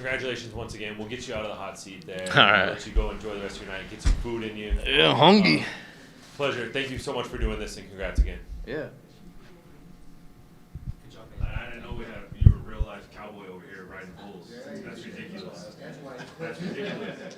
Congratulations once again. We'll get you out of the hot seat there. All right. Let you go enjoy the rest of your night. Get some food in you. Yeah, hungry. Pleasure. Thank you so much for doing this, and congrats again. Yeah. Good job, man. I didn't know you were a real life cowboy over here riding bulls. That's ridiculous. That's ridiculous.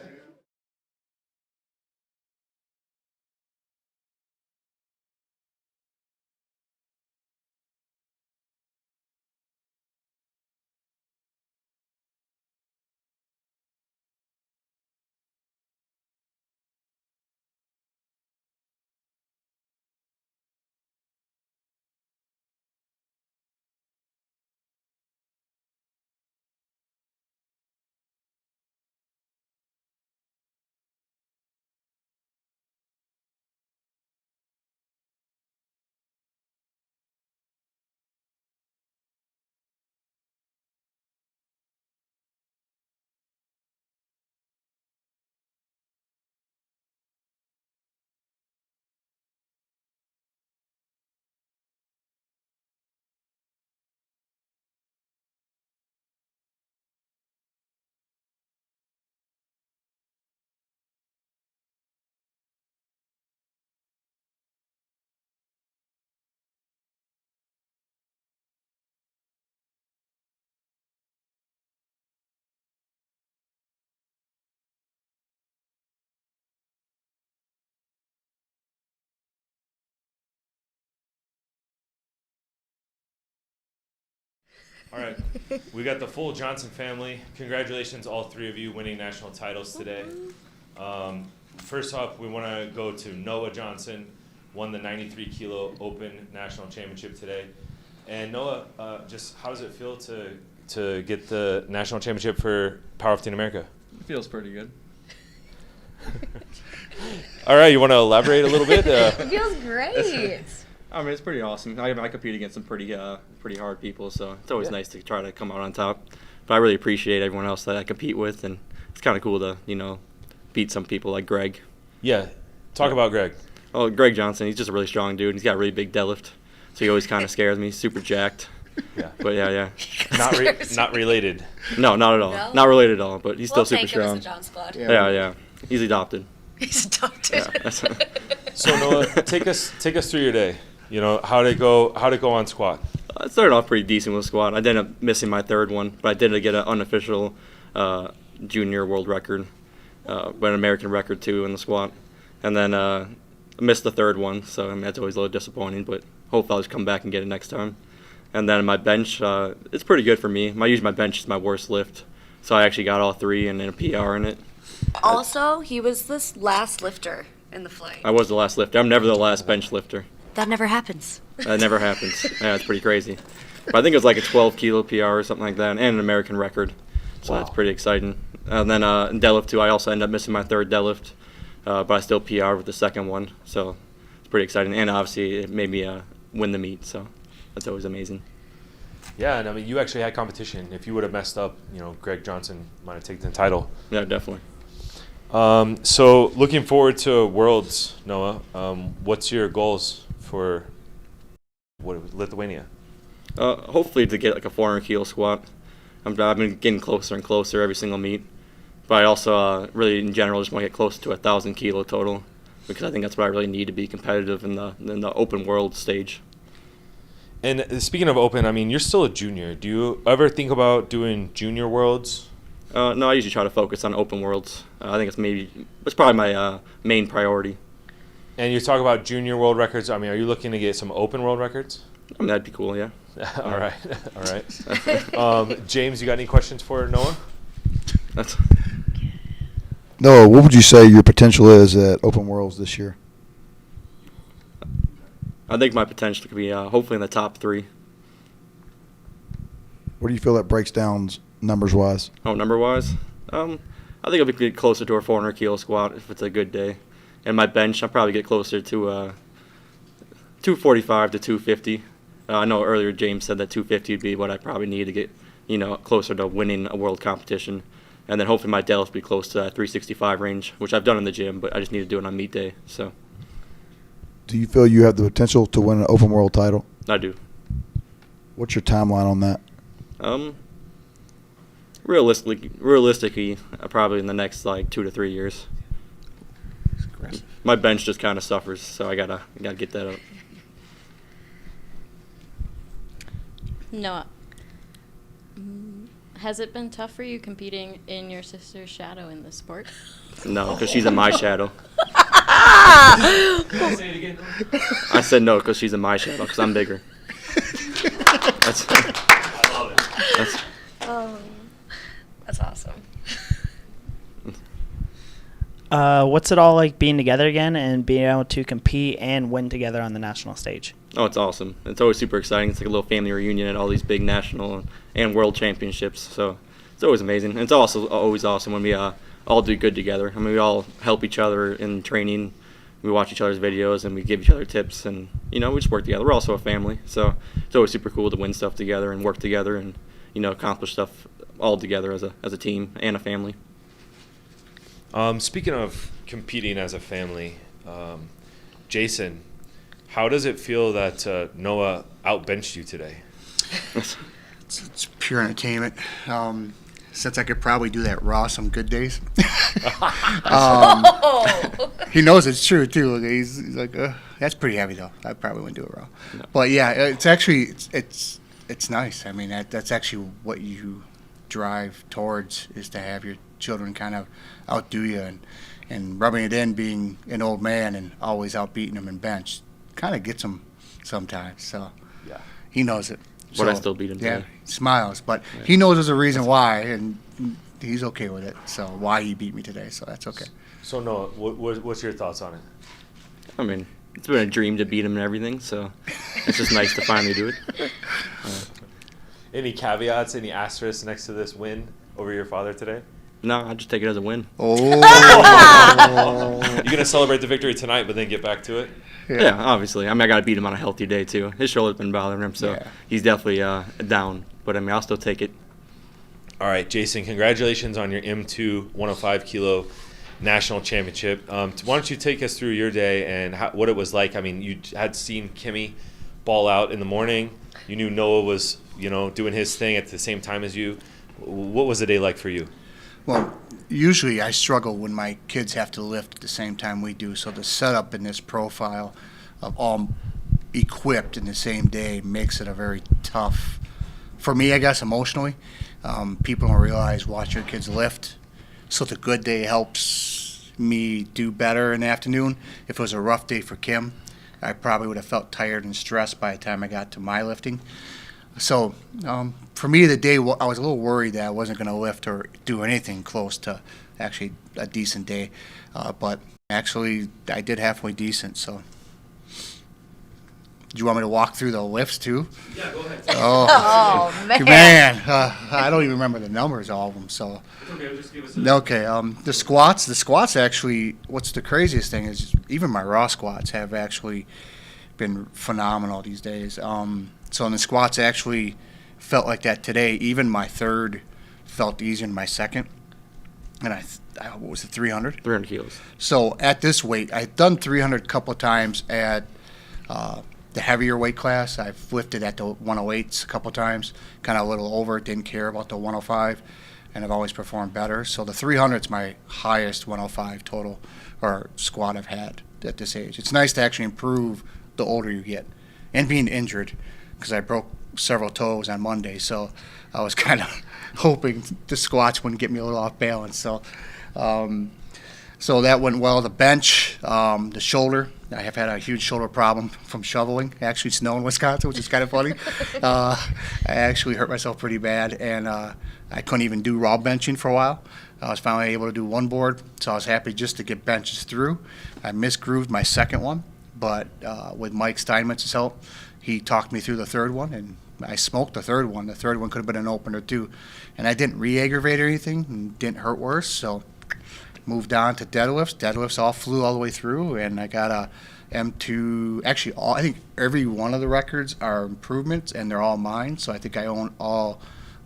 All right, we got the full Johnson family. Congratulations, all three of you, winning national titles today. First off, we want to go to Noah Johnson, won the 93 kilo Open National Championship today. And Noah, just how does it feel to get the national championship for Powerlifting America? It feels pretty good. All right, you want to elaborate a little bit? It feels great. I mean, it's pretty awesome. I compete against some pretty hard people, so it's always nice to try to come out on top. But I really appreciate everyone else that I compete with, and it's kind of cool to, beat some people like Greg. Yeah, talk about Greg. Oh, Greg Johnson, he's just a really strong dude. He's got a really big deadlift, so he always kind of scares me. Super jacked. Yeah. But yeah. Not related. No, not at all. No? Not related at all, but he's still super strong. We'll take him as a John squad. Yeah. He's adopted. He's adopted. Yeah. So Noah, take us through your day. How'd it go on squat? I started off pretty decent with squat. I ended up missing my third one, but I did get an unofficial junior world record, but an American record too in the squat. And then I missed the third one, so I mean, that's always a little disappointing, but hopefully I'll just come back and get it next time. And then my bench, it's pretty good for me. Usually my bench is my worst lift, so I actually got all three and then a PR in it. Also, he was this last lifter in the flight. I was the last lifter. I'm never the last bench lifter. That never happens. That never happens. Yeah, it's pretty crazy. But I think it was like a 12 kilo PR or something like that, and an American record. So That's pretty exciting. And then in deadlift too, I also ended up missing my third deadlift, but I still PR with the second one. So it's pretty exciting. And obviously it made me win the meet, so that's always amazing. Yeah, and I mean, you actually had competition. If you would have messed up, Greg Johnson might have taken the title. Yeah, definitely. So looking forward to Worlds, Noah. What's your goals for Lithuania? Hopefully to get like a 400 kilo squat. I've been getting closer and closer every single meet. But I also really, in general, just want to get closer to 1,000 kilo total, because I think that's what I really need to be competitive in the open world stage. And speaking of open, I mean, you're still a junior. Do you ever think about doing junior worlds? No, I usually try to focus on open worlds. I think it's probably my main priority. And you talk about junior world records. I mean, are you looking to get some open world records? I mean, that'd be cool, yeah. All right. James, you got any questions for Noah? Noah, what would you say your potential is at Open Worlds this year? I think my potential could be hopefully in the top 3. What do you feel that breaks down numbers-wise? Oh, number-wise? I think I'll be closer to a 400 kilo squat if it's a good day. And my bench, I'll probably get closer to 245 to 250. I know earlier James said that 250 would be what I probably need to get, closer to winning a world competition. And then hopefully my deadlift will be close to that 365 range, which I've done in the gym, but I just need to do it on meet day. So. Do you feel you have the potential to win an Open World title? I do. What's your timeline on that? Realistically, probably in the next like 2 to 3 years. My bench just kind of suffers, so I gotta get that up. Noah, has it been tough for you competing in your sister's shadow in this sport? No, because she's in my shadow. Say it again. I said no because she's in my shadow because I'm bigger. That's, I love it. that's, Oh, that's awesome. What's it all like being together again and being able to compete and win together on the national stage? oh, it's awesome. It's always super exciting. It's like a little family reunion at all these big national and world championships. So it's always amazing. And it's also always awesome when we all do good together. I mean, we all help each other in training. We watch each other's videos and we give each other tips, and we just work together. We're also a family, so it's always super cool to win stuff together and work together and accomplish stuff all together as a team and a family. Speaking of competing as a family, Jason, how does it feel that Noah outbenched you today? It's pure entertainment. Since I could probably do that raw some good days. He knows it's true too. He's like, that's pretty heavy though. I probably wouldn't do it raw. No. But yeah, it's actually it's nice. I mean, that's actually what you drive towards, is to have your children kind of outdo you, and rubbing it in, being an old man and always outbeating them in bench kind of gets him sometimes. So Yeah. he knows it. But I still beat him Yeah, today. smiles. But Yeah. he knows there's a reason why, and he's okay with it. So why he beat me today, so that's okay. So Noah, what's your thoughts on it? I mean, it's been a dream to beat him and everything, so it's just nice to finally do it. Any caveats, any asterisks next to this win over your father today? No, I just take it as a win. Oh, You're going to celebrate the victory tonight, but then get back to it? Yeah, obviously. I mean, I got to beat him on a healthy day, too. His shoulder's been bothering him, so Yeah. he's definitely down. But, I mean, I'll still take it. All right, Jason, congratulations on your M2 105 kilo national championship. Why don't you take us through your day and what it was like? I mean, you had seen Kimmy ball out in the morning. You knew Noah was, doing his thing at the same time as you. What was the day like for you? well, usually I struggle when my kids have to lift at the same time we do. So the setup in this profile of all equipped in the same day makes it a very tough, for me, I guess, emotionally. People don't realize, watch your kids lift. So the good day helps me do better in the afternoon. If it was a rough day for Kim, I probably would have felt tired and stressed by the time I got to my lifting. So for me, the day, I was a little worried that I wasn't going to lift or do anything close to actually a decent day. But actually, I did halfway decent. So do you want me to walk through the lifts too? Yeah, go ahead. Oh, man. Man, I don't even remember the numbers of all of them. So It's okay, just give us okay, the squats actually. What's the craziest thing is even my raw squats have actually been phenomenal these days. So in the squats, actually felt like that today. Even my third felt easier than my second. And what was it, 300? 300 kilos. So at this weight, I've done 300 a couple of times at the heavier weight class. I've lifted at the 108s a couple of times, kind of a little over, didn't care about the 105, and I've always performed better. So the 300 is my highest 105 total or squat I've had at this age. It's nice to actually improve the older you get. And being injured, because I broke several toes on Monday, so I was kind of hoping the squats wouldn't get me a little off balance. So that went well. The bench, the shoulder. I have had a huge shoulder problem from shoveling. Actually, snow in Wisconsin, which is kind of funny. I actually hurt myself pretty bad, and I couldn't even do raw benching for a while. I was finally able to do one board, so I was happy just to get benches through. I misgrooved my second one, but with Mike Steinmetz's help, he talked me through the third one, and I smoked the third one. The third one could have been an opener too, and I didn't re-aggravate or anything, and didn't hurt worse. So moved on to deadlifts. Deadlifts all flew all the way through, and I got a M2. Actually, I think every one of the records are improvements, and they're all mine. So I think I own all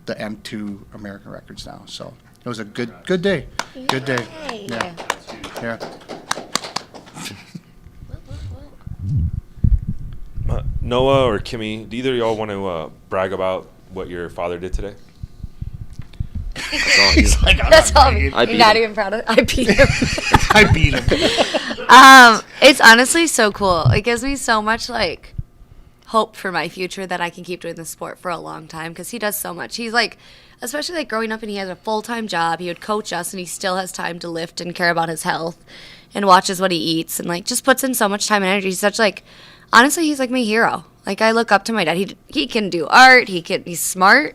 the M2 American records now. So it was a good day. Good day. Yay. Yeah. Yeah. Noah or Kimmy, do either of y'all want to brag about what your father did today? That's all he's Like, I'm That's not all. paid. I You're beat not him. even proud of. I beat him. I beat him. It's honestly so cool. It gives me so much like hope for my future that I can keep doing this sport for a long time because he does so much. He's like, especially like growing up and he has a full-time job. He would coach us and he still has time to lift and care about his health and watches what he eats and like just puts in so much time and energy. He's such like, honestly, he's like my hero. Like I look up to my dad. He can do art. He's smart.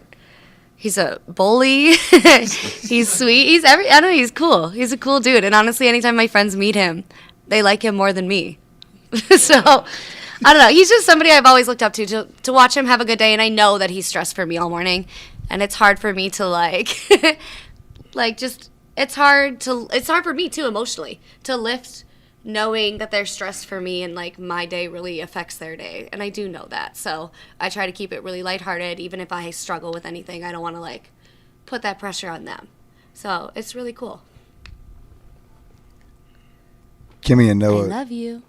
He's a bully. He's sweet. I don't know. He's cool. He's a cool dude. And honestly, anytime my friends meet him, they like him more than me. So, I don't know. He's just somebody I've always looked up to watch him have a good day. And I know that he's stressed for me all morning. And it's hard for me to it's hard for me too emotionally to lift knowing that they're stressed for me and like my day really affects their day, and I do know that, so I try to keep it really lighthearted. Even if I struggle with anything, I don't want to like put that pressure on them, so it's really cool. Kimmy and I Noah, love you.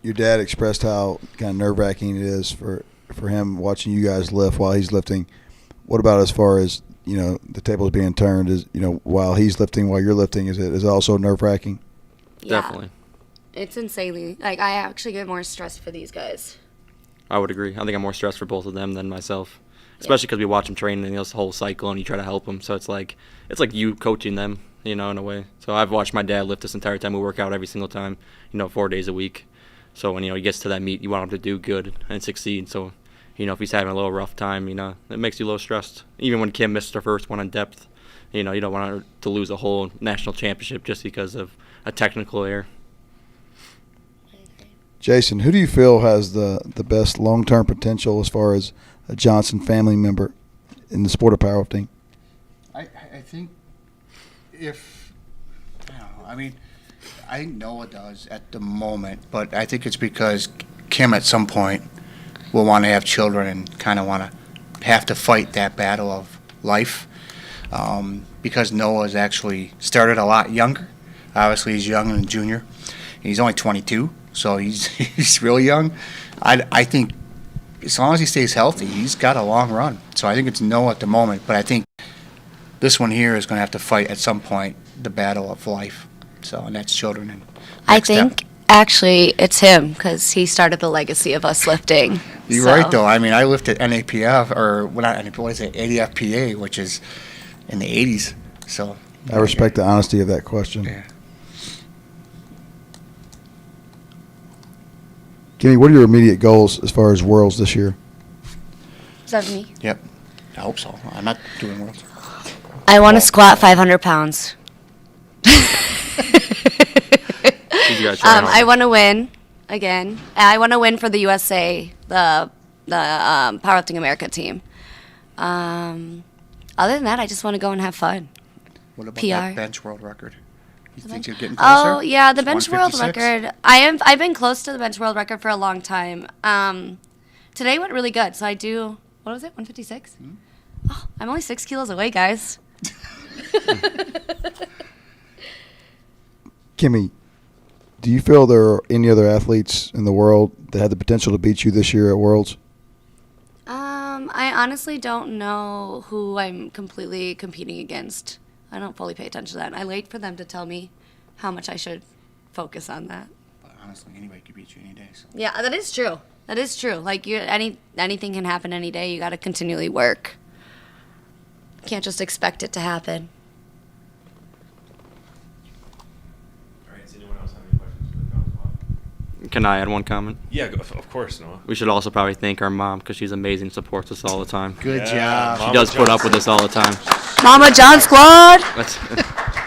your dad expressed how kind of nerve-wracking it is for him watching you guys lift while he's lifting. What about as far as, you know, the tables being turned, is, you know, while he's lifting, while you're lifting, is it also nerve-wracking? Yeah, Definitely. it's insanely like I actually get more stressed for these guys. I would agree. I think I'm more stressed for both of them than myself, especially because we watch them train in this whole cycle and you try to help them. So it's like you coaching them, you know, in a way. So I've watched my dad lift this entire time. We work out every single time, you know, 4 days a week. So when, you know, he gets to that meet, you want him to do good and succeed. So, you know, if he's having a little rough time, you know, it makes you a little stressed. Even when Kim missed her first one on depth, you know, you don't want her to lose a whole national championship just because of a technical error. Jason, who do you feel has the best long-term potential as far as a Johnson family member in the sport of powerlifting? I think I think Noah does at the moment, but I think it's because Kim at some point will want to have children and kind of want to have to fight that battle of life, because Noah's actually started a lot younger. Obviously, he's young and a junior. He's only 22, so he's really young. I think as long as he stays healthy, he's got a long run. So I think it's Noah at the moment, but I think this one here is going to have to fight at some point the battle of life. So, and that's children. And I next step. think actually it's him because he started the legacy of us lifting. You're So, right, though. I mean, I lifted NAPF, or well, not NAPF, what is it, ADFPA, which is in the 80s. So I respect the honesty of that question. Yeah. Kimmy, what are your immediate goals as far as Worlds this year? Is that me? Yep. I hope so. I'm not doing worlds. I want to squat 500 pounds. You gotta try harder. I want to win again. I want to win for the USA, the Powerlifting America team. Other than that, I just want to go and have fun. What about PR. that bench world record? You think you're getting closer? Oh yeah, the It's bench world 156? record. I've been close to the bench world record for a long time. Today went really good. So I do. What was it? 156. Oh, I'm only 6 kilos away, guys. Kimmy, do you feel there are any other athletes in the world that had the potential to beat you this year at Worlds? I honestly don't know who I'm completely competing against. I don't fully pay attention to that. I wait for them to tell me how much I should focus on that. But honestly, anybody could beat you any day. So. Yeah, that is true. That is true. Like anything can happen any day. You got to continually work. Can't just expect it to happen. All right, does anyone else have any questions for the College? Can I add one comment? Yeah, of course, Noah. We should also probably thank our mom because she's amazing, supports us all the time. Good Yeah, job. She Mama does put up Johnson. with us all the time. Mama John Squad. That's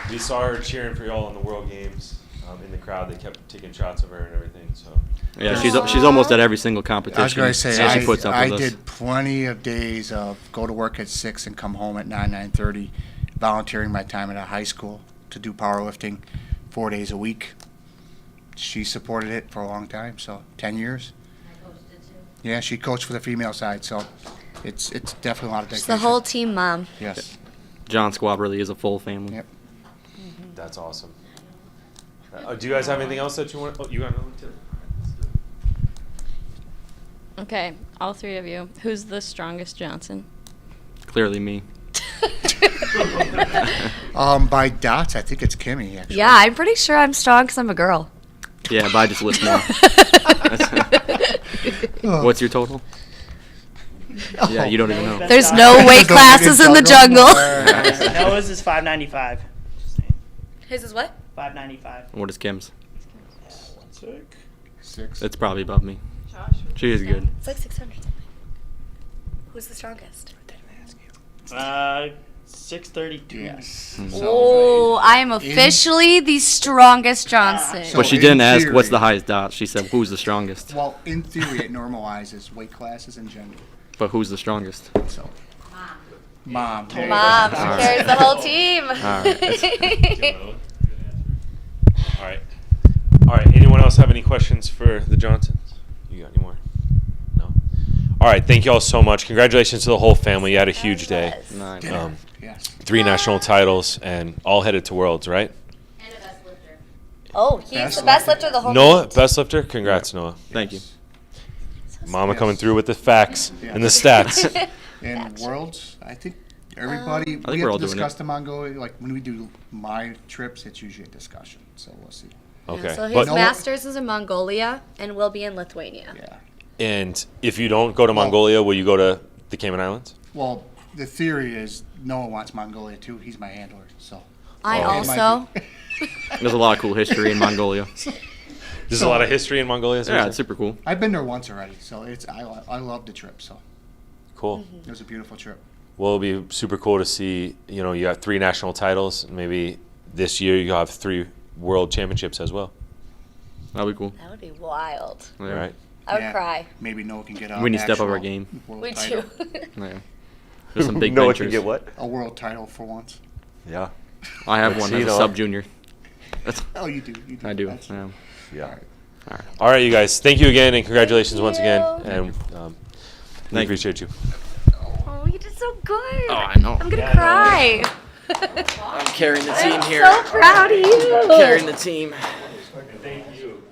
We saw her cheering for y'all in the World Games. In the crowd, they kept taking shots of her and everything. So yeah, she's almost at every single competition. I was going to say, and she puts up I with us. did plenty of days of go to work at 6 and come home at 9:30, volunteering my time at a high school to do powerlifting 4 days a week. She supported it for a long time, so 10 years. Yeah, she coached for the female side, so it's definitely a lot of Just dedication. the whole team, Mom. Yes. John Squad really is a full family. Yep. that's awesome. Do you guys have anything else that you want? Oh, you got another one too. Okay, all three of you. Who's the strongest Johnson? Clearly me. By dots, I think it's Kimmy, actually. Yeah, I'm pretty sure I'm strong because I'm a girl. Yeah, but I just lift more. What's your total? Yeah, you don't even know. There's no weight classes in the jungle. Noah's is 595. His is what? 595. What is Kim's? 6. It's probably above me. She is good. It's like 600 something. Who's the strongest? 632. Yes. Oh, I am officially the strongest Johnson. So But she in didn't ask what's theory- the highest dot. She said who's the strongest. Well, in theory, it normalizes weight classes and gender. But who's the strongest? So, Mom. there you Mom, go. she Alright. carries the whole team. All right. All right. Anyone else have any questions for the Johnsons? You got any more? No. All right. Thank you all so much. Congratulations to the whole family. You had a huge day. Nice. Yes. 3 national titles and all headed to Worlds, right? And a best lifter. Oh, he's Best the best lifter. lifter of the whole Noah, meet. best lifter. Congrats, Noah. Thank you. Mama Yes. coming through with the facts Yeah. and the stats. In Worlds, I think everybody, think we we're have all to doing discuss the Mongolia. Like, when we do my trips, it's usually a discussion. So, we'll see. Okay. So his But, No- master's is in Mongolia and will be in Lithuania. Yeah. and if you don't go to Mongolia, will you go to the Cayman Islands? Well, the theory is Noah wants Mongolia, too. He's my handler, so. I Oh. also. There's a lot of cool history in Mongolia. There's a lot of history in Mongolia. Yeah, it's super cool. I've been there once already, so I love the trip, so. Cool. It was a beautiful trip. Well, it'll be super cool to see, you know, you have 3 national titles. Maybe this year you have 3 world championships as well. That'll be cool. That would be wild. Yeah. All right. I would Yeah. cry. Maybe Noah can get We need to step up our actual game. world We title. do. Yeah. There's some big Noah ventures. can get what? A world title for once. Yeah. I have Let's one see, as a Noah. sub junior. Oh, you do. You do. I do. That's- Yeah. Yeah. All right. All right, you guys. Thank you again, and congratulations once again. you. And we Thank you. appreciate you. Oh, you did so good. Oh, I know. I'm gonna cry. I'm carrying the team I'm here. so proud of you. Carrying the team. Thank you.